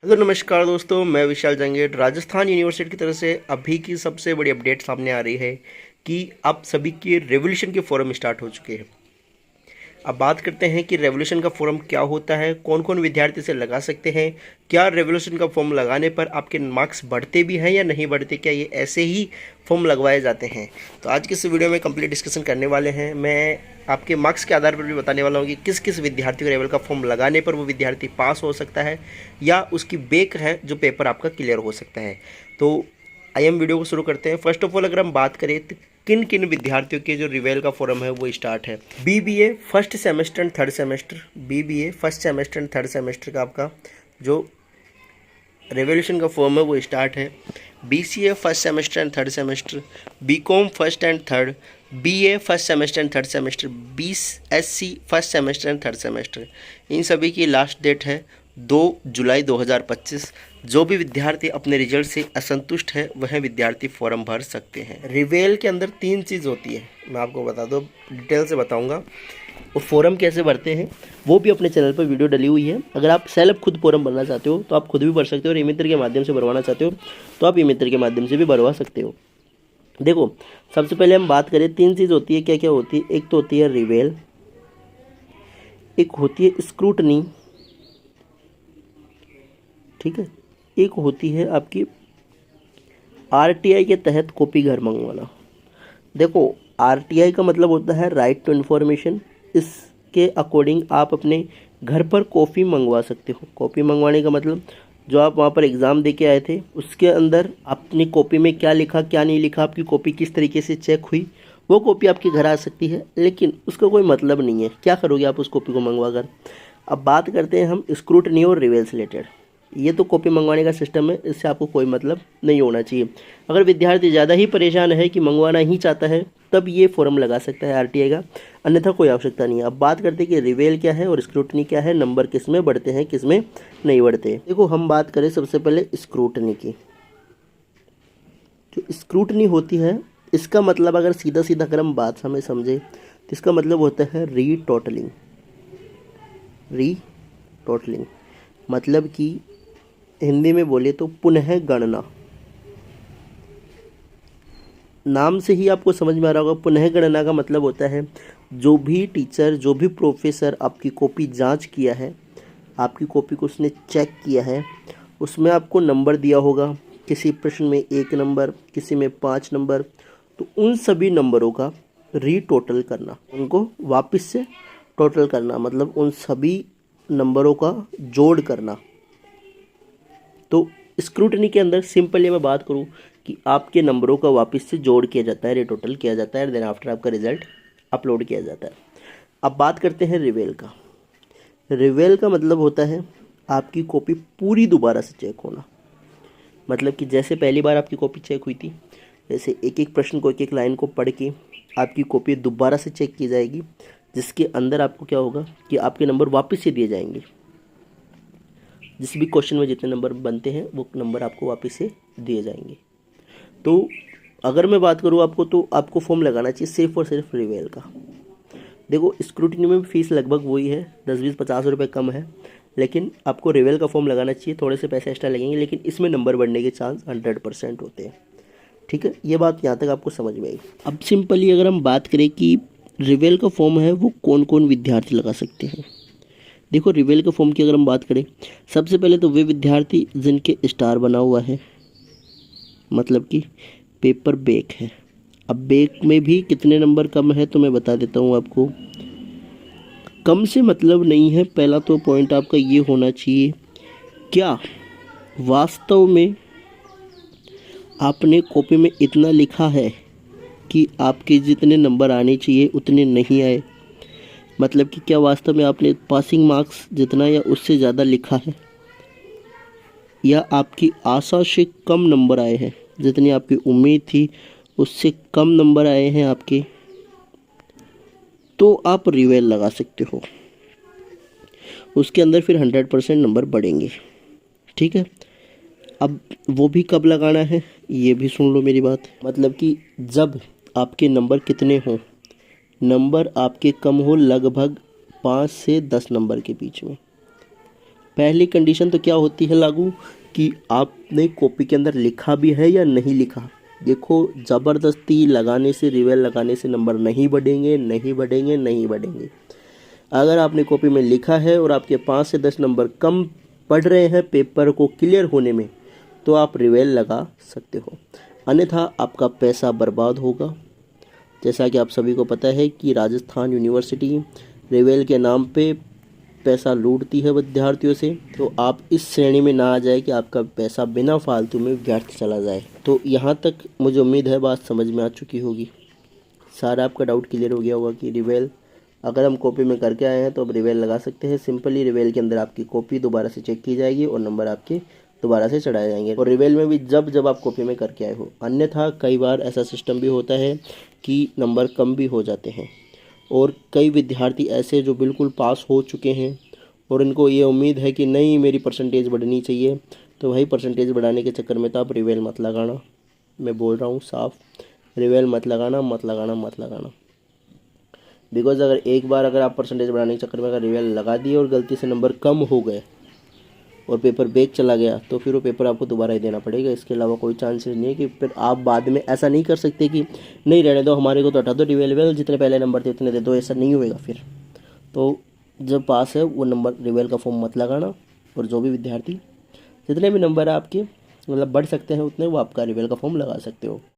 Hello नमस्कार दोस्तों, मैं विशाल जंगेट राजस्थान यूनिवर्सिटी की तरफ से अभी की सबसे बड़ी अपडेट सामने आ रही है कि अब सभी के रेवोल्यूशन के फॉरम स्टार्ट हो चुके हैं। अब बात करते हैं कि रेवोल्यूशन का फॉरम क्या होता है, कौन कौन विद्यार्थी इसे लगा सकते हैं, क्या रेवोल्यूशन का फॉर्म लगाने पर आपके मार्क्स बढ़ते भी हैं या नहीं बढ़ते, क्या ये ऐसे ही फॉर्म लगवाए जाते हैं। तो आज की इस वीडियो में कंप्लीट डिस्कशन करने वाले हैं। मैं आपके मार्क्स के आधार पर भी बताने वाला हूँ कि किस किस विद्यार्थी को रेवल का फॉर्म लगाने पर वो विद्यार्थी पास हो सकता है या उसकी बेक है जो पेपर आपका क्लियर हो सकता है। तो आइए हम वीडियो को शुरू करते हैं। फर्स्ट ऑफ ऑल अगर हम बात करें तो किन किन विद्यार्थियों के जो रिवेल का फॉरम है वो स्टार्ट है। BBA first semester and third semester, BBA first semester and third semester का आपका जो रेवोल्यूशन का फॉर्म है वो स्टार्ट है। BCA first semester and third semester, BCom first and third, BA first semester and third semester, BSc first semester and third semester, इन सभी की लास्ट डेट है 2 जुलाई 2025। जो भी विद्यार्थी अपने रिजल्ट से असंतुष्ट है वह विद्यार्थी फॉर्म भर सकते हैं। रिवेल के अंदर 3 चीज़ होती है, मैं आपको बता दूँ, डिटेल से बताऊँगा। और फॉर्म कैसे भरते हैं वो भी अपने चैनल पर वीडियो डली हुई है। अगर आप सेल्फ खुद फॉर्म भरना चाहते हो तो आप खुद भी भर सकते हो, और ई मित्र के माध्यम से भरवाना चाहते हो तो आप ई मित्र के माध्यम से भी भरवा सकते हो। देखो, सबसे पहले हम बात करें, 3 चीज़ होती है। क्या क्या होती है? एक तो होती है रिवेल, एक होती है स्क्रूटनी, ठीक है, एक होती है आपकी आरटीआई के तहत कॉपी घर मंगवाना। देखो, आरटीआई का मतलब होता है राइट टू इन्फॉर्मेशन। इसके अकॉर्डिंग आप अपने घर पर कॉपी मंगवा सकते हो। कॉपी मंगवाने का मतलब जो आप वहाँ पर एग्ज़ाम दे के आए थे उसके अंदर अपनी कॉपी में क्या लिखा क्या नहीं लिखा, आपकी कॉपी किस तरीके से चेक हुई, वो कॉपी आपके घर आ सकती है। लेकिन उसका कोई मतलब नहीं है, क्या करोगे आप उस कॉपी को मंगवा कर। अब बात करते हैं हम स्क्रूटनी और रिवेल से रिलेटेड। ये तो कॉपी मंगवाने का सिस्टम है, इससे आपको कोई मतलब नहीं होना चाहिए। अगर विद्यार्थी ज़्यादा ही परेशान है कि मंगवाना ही चाहता है तब ये फॉर्म लगा सकता है आरटीआई का, अन्यथा कोई आवश्यकता नहीं है। अब बात करते हैं कि रिवेल क्या है और स्क्रूटनी क्या है, नंबर किस में बढ़ते हैं किस में नहीं बढ़ते। देखो, हम बात करें सबसे पहले स्क्रूटनी की। जो स्क्रूटनी होती है इसका मतलब अगर सीधा सीधा अगर हम बात हमें समझे तो इसका मतलब होता है रीटोटलिंग। रीटोटलिंग मतलब कि हिंदी में बोले तो पुनः गणना। नाम से ही आपको समझ में आ रहा होगा, पुनः गणना का मतलब होता है जो भी टीचर, जो भी प्रोफेसर आपकी कॉपी जांच किया है, आपकी कॉपी को उसने चेक किया है, उसमें आपको नंबर दिया होगा, किसी प्रश्न में 1 नंबर, किसी में 5 नंबर, तो उन सभी नंबरों का रीटोटल करना, उनको वापस से टोटल करना, मतलब उन सभी नंबरों का जोड़ करना। तो स्क्रूटनी के अंदर सिंपली मैं बात करूं कि आपके नंबरों का वापस से जोड़ किया जाता है, रिटोटल किया जाता है, देन आफ्टर आपका रिजल्ट अपलोड किया जाता है। अब बात करते हैं रिवेल का। रिवेल का मतलब होता है आपकी कॉपी पूरी दोबारा से चेक होना। मतलब कि जैसे पहली बार आपकी कॉपी चेक हुई थी, जैसे एक एक प्रश्न को, एक एक लाइन को पढ़ के आपकी कॉपी दोबारा से चेक की जाएगी, जिसके अंदर आपको क्या होगा कि आपके नंबर वापस से दिए जाएंगे। जिस भी क्वेश्चन में जितने नंबर बनते हैं वो नंबर आपको वापस से दिए जाएंगे। तो अगर मैं बात करूँ आपको, तो आपको फॉर्म लगाना चाहिए सिर्फ और सिर्फ रिवेल का। देखो, स्क्रूटनी में फीस लगभग वही है, 10-20-50 रुपये कम है, लेकिन आपको रिवेल का फॉर्म लगाना चाहिए। थोड़े से पैसे एक्स्ट्रा लगेंगे लेकिन इसमें नंबर बढ़ने के चांस 100% होते हैं। ठीक है, ये बात यहाँ तक आपको समझ में आई। अब सिंपली अगर हम बात करें कि रिवेल का फॉर्म है वो कौन कौन विद्यार्थी लगा सकते हैं। देखो, रिवेल के फॉर्म की अगर हम बात करें, सबसे पहले तो वे विद्यार्थी जिनके स्टार बना हुआ है, मतलब कि पेपर बेक है। अब बेक में भी कितने नंबर कम है तो मैं बता देता हूँ आपको। कम से मतलब नहीं है, पहला तो पॉइंट आपका ये होना चाहिए, क्या वास्तव में आपने कॉपी में इतना लिखा है कि आपके जितने नंबर आने चाहिए उतने नहीं आए। मतलब कि क्या वास्तव में आपने पासिंग मार्क्स जितना या उससे ज़्यादा लिखा है, या आपकी आशा से कम नंबर आए हैं, जितनी आपकी उम्मीद थी उससे कम नंबर आए हैं आपके, तो आप रिवेल लगा सकते हो। उसके अंदर फिर 100% नंबर बढ़ेंगे। ठीक है, अब वो भी कब लगाना है ये भी सुन लो मेरी बात। मतलब कि जब आपके नंबर कितने हों, नंबर आपके कम हो लगभग 5 से 10 नंबर के बीच में, पहली कंडीशन तो क्या होती है लागू, कि आपने कॉपी के अंदर लिखा भी है या नहीं लिखा। देखो, ज़बरदस्ती लगाने से, रिवेल लगाने से नंबर नहीं बढ़ेंगे, नहीं बढ़ेंगे, नहीं बढ़ेंगे। अगर आपने कॉपी में लिखा है और आपके 5 से 10 नंबर कम पड़ रहे हैं पेपर को क्लियर होने में, तो आप रिवेल लगा सकते हो, अन्यथा आपका पैसा बर्बाद होगा। जैसा कि आप सभी को पता है कि राजस्थान यूनिवर्सिटी रिवेल के नाम पे पैसा लूटती है विद्यार्थियों से, तो आप इस श्रेणी में ना आ जाए कि आपका पैसा बिना फालतू में व्यर्थ चला जाए। तो यहाँ तक मुझे उम्मीद है बात समझ में आ चुकी होगी, सारा आपका डाउट क्लियर हो गया होगा कि रिवेल अगर हम कॉपी में करके आए हैं तो अब रिवेल लगा सकते हैं। सिंपली रिवेल के अंदर आपकी कॉपी दोबारा से चेक की जाएगी और नंबर आपके दोबारा से चढ़ाए जाएंगे, और रिवेल में भी जब जब आप कॉपी में करके आए हो। अन्यथा कई बार ऐसा सिस्टम भी होता है कि नंबर कम भी हो जाते हैं, और कई विद्यार्थी ऐसे जो बिल्कुल पास हो चुके हैं और इनको ये उम्मीद है कि नहीं मेरी परसेंटेज बढ़नी चाहिए, तो वही परसेंटेज बढ़ाने के चक्कर में तो आप रिवेल मत लगाना। मैं बोल रहा हूँ साफ, रिवेल मत लगाना, मत लगाना, मत लगाना। बिकॉज अगर आप परसेंटेज बढ़ाने के चक्कर में अगर रिवेल लगा दिए और गलती से नंबर कम हो गए और पेपर बैक चला गया, तो फिर वो पेपर आपको दोबारा ही देना पड़ेगा। इसके अलावा कोई चांसेस नहीं है कि फिर आप बाद में ऐसा नहीं कर सकते कि नहीं रहने दो, हमारे को तो हटा दो, रिवेल जितने पहले नंबर थे उतने दे दो, ऐसा नहीं होएगा फिर। तो जब पास है वो नंबर रिवेल का फॉर्म मत लगाना, और जो भी विद्यार्थी जितने भी नंबर आपके मतलब बढ़ सकते हैं उतने, वो आपका रिवेल का फॉर्म लगा सकते हो।